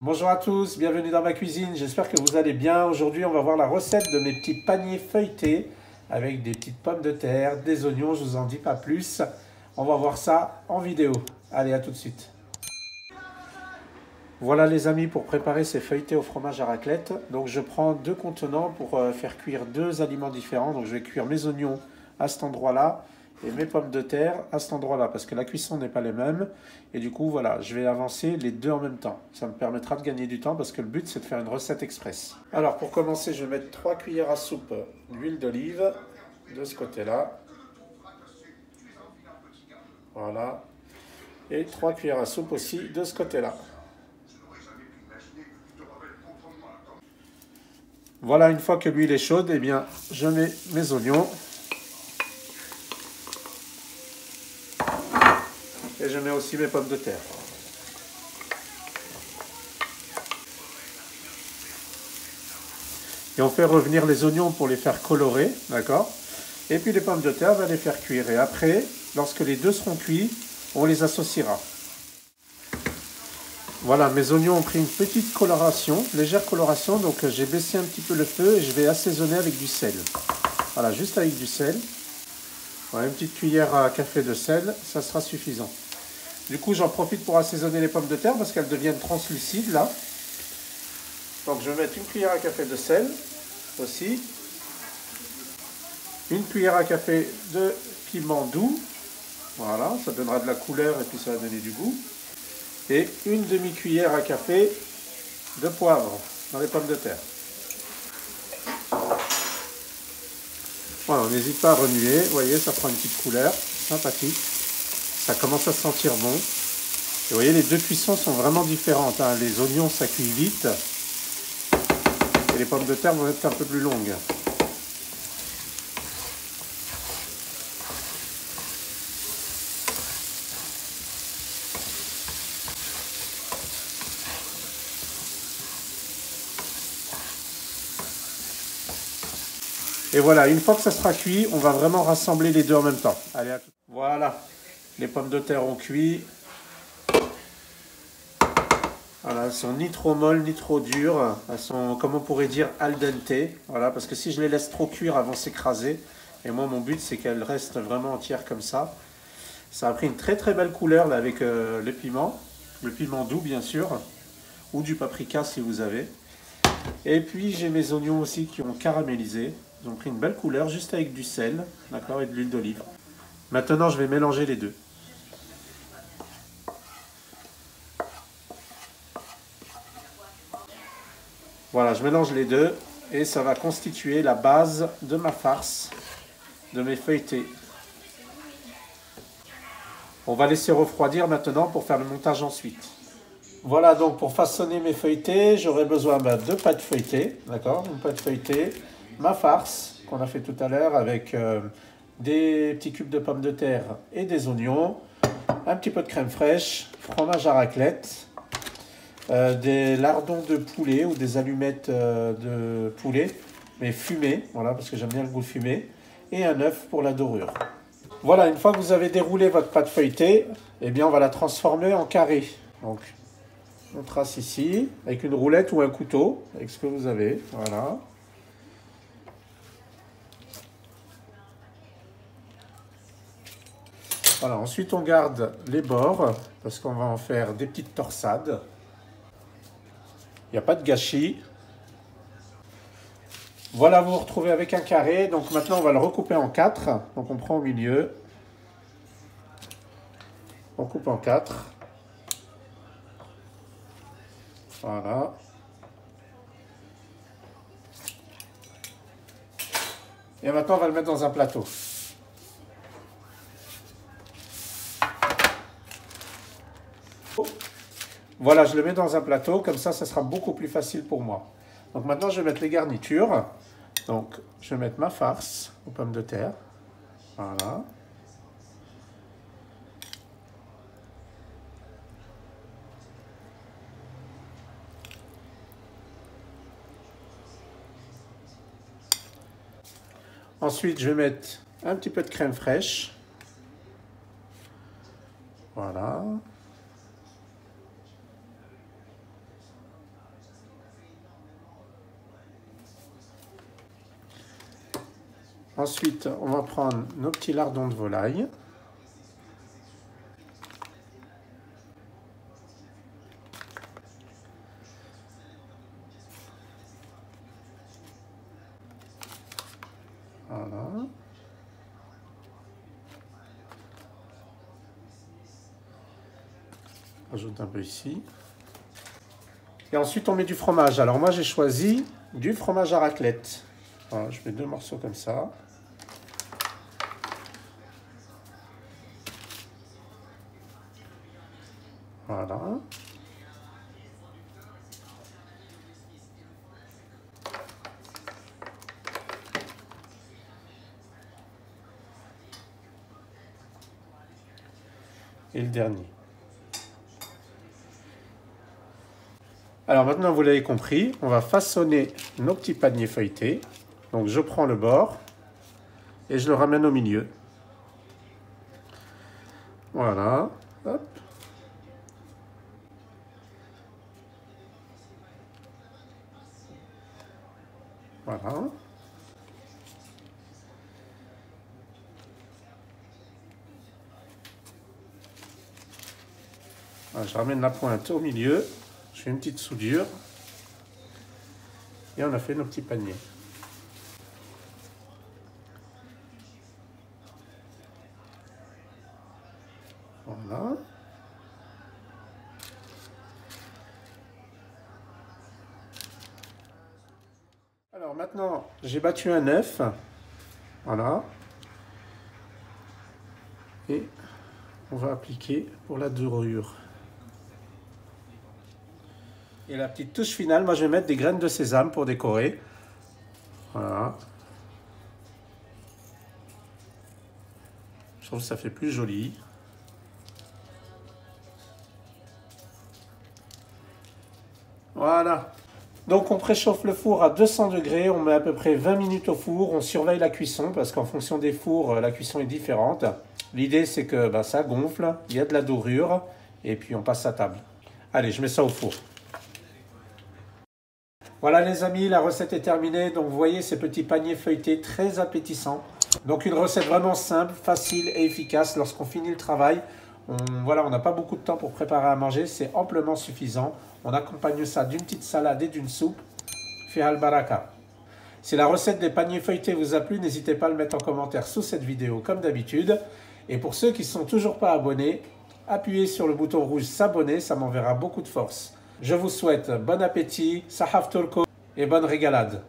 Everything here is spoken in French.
Bonjour à tous, bienvenue dans ma cuisine, j'espère que vous allez bien. Aujourd'hui on va voir la recette de mes petits paniers feuilletés avec des petites pommes de terre, des oignons, je vous en dis pas plus. On va voir ça en vidéo. Allez, à tout de suite. Voilà les amis, pour préparer ces feuilletés au fromage à raclette. Donc je prends deux contenants pour faire cuire deux aliments différents. Donc je vais cuire mes oignons à cet endroit-là et mes pommes de terre à cet endroit-là parce que la cuisson n'est pas les mêmes. Et du coup voilà, je vais avancer les deux en même temps. Ça me permettra de gagner du temps parce que le but c'est de faire une recette express. Alors pour commencer, je vais mettre 3 cuillères à soupe d'huile d'olive de ce côté-là. Voilà. Et 3 cuillères à soupe aussi de ce côté-là. Voilà, une fois que l'huile est chaude, eh bien, je mets mes oignons. Et je mets aussi mes pommes de terre. Et on fait revenir les oignons pour les faire colorer, d'accord? Et puis les pommes de terre, on va les faire cuire. Et après, lorsque les deux seront cuits, on les associera. Voilà, mes oignons ont pris une petite coloration, légère coloration, donc j'ai baissé un petit peu le feu et je vais assaisonner avec du sel. Voilà, juste avec du sel. Voilà, une petite cuillère à café de sel, ça sera suffisant. Du coup, j'en profite pour assaisonner les pommes de terre parce qu'elles deviennent translucides là. Donc je vais mettre une cuillère à café de sel aussi. Une cuillère à café de piment doux. Voilà, ça donnera de la couleur et puis ça va donner du goût. Et une demi-cuillère à café de poivre dans les pommes de terre. Voilà, on n'hésite pas à remuer. Vous voyez, ça prend une petite couleur sympathique. Ça commence à sentir bon. Et vous voyez, les deux cuissons sont vraiment différentes. Hein. Les oignons, ça cuit vite. Et les pommes de terre vont être un peu plus longues. Et voilà, une fois que ça sera cuit, on va vraiment rassembler les deux en même temps. Allez, à tout. Voilà, les pommes de terre ont cuit. Voilà, elles sont ni trop molles ni trop dures. Elles sont, comme on pourrait dire, al dente. Voilà, parce que si je les laisse trop cuire, elles vont s'écraser. Et moi, mon but, c'est qu'elles restent vraiment entières comme ça. Ça a pris une très très belle couleur là avec le piment doux bien sûr, ou du paprika si vous avez. Et puis j'ai mes oignons aussi qui ont caramélisé. Ils ont pris une belle couleur juste avec du sel, d'accord, et de l'huile d'olive. Maintenant, je vais mélanger les deux. Voilà, je mélange les deux et ça va constituer la base de ma farce, de mes feuilletés. On va laisser refroidir maintenant pour faire le montage ensuite. Voilà, donc pour façonner mes feuilletés, j'aurai besoin de pâte feuilletée, d'accord, une pâte feuilletée, ma farce qu'on a fait tout à l'heure avec des petits cubes de pommes de terre et des oignons, un petit peu de crème fraîche, fromage à raclette, des lardons de poulet ou des allumettes de poulet, mais fumées, voilà, parce que j'aime bien le goût fumé, et un œuf pour la dorure. Voilà, une fois que vous avez déroulé votre pâte feuilletée, eh bien on va la transformer en carré. Donc, on trace ici, avec une roulette ou un couteau, avec ce que vous avez, voilà. Voilà, ensuite on garde les bords, parce qu'on va en faire des petites torsades. Il n'y a pas de gâchis. Voilà, vous vous retrouvez avec un carré, donc maintenant on va le recouper en 4. Donc on prend au milieu, on coupe en 4. Voilà. Et maintenant, on va le mettre dans un plateau. Voilà, je le mets dans un plateau, comme ça sera beaucoup plus facile pour moi. Donc maintenant, je vais mettre les garnitures. Donc, je vais mettre ma farce aux pommes de terre. Voilà. Ensuite, je vais mettre un petit peu de crème fraîche. Voilà. Ensuite, on va prendre nos petits lardons de volaille. Voilà. Ajoute un peu ici. Et ensuite, on met du fromage. Alors moi, j'ai choisi du fromage à raclette. Voilà, je mets 2 morceaux comme ça. Voilà. Et le dernier. Alors maintenant, vous l'avez compris, on va façonner nos petits paniers feuilletés. Donc je prends le bord et je le ramène au milieu. Voilà. Hop. Voilà. Voilà, je ramène la pointe au milieu. Je fais une petite soudure. Et on a fait nos petits paniers. Voilà. Alors maintenant, j'ai battu un œuf. Voilà. Et on va appliquer pour la dorure. Et la petite touche finale, moi je vais mettre des graines de sésame pour décorer. Voilà. Je trouve que ça fait plus joli. Voilà. Donc on préchauffe le four à 200 degrés, on met à peu près 20 minutes au four, on surveille la cuisson parce qu'en fonction des fours, la cuisson est différente. L'idée c'est que ça gonfle, il y a de la dorure et puis on passe à table. Allez, je mets ça au four. Voilà les amis, la recette est terminée. Donc vous voyez ces petits paniers feuilletés très appétissants. Donc une recette vraiment simple, facile et efficace. Lorsqu'on finit le travail, on n'a pas beaucoup de temps pour préparer à manger. C'est amplement suffisant. On accompagne ça d'une petite salade et d'une soupe. Fi al baraka. Si la recette des paniers feuilletés vous a plu, n'hésitez pas à le mettre en commentaire sous cette vidéo comme d'habitude. Et pour ceux qui ne sont toujours pas abonnés, appuyez sur le bouton rouge s'abonner, ça m'enverra beaucoup de force. Je vous souhaite bon appétit, sahaf turko et bonne régalade.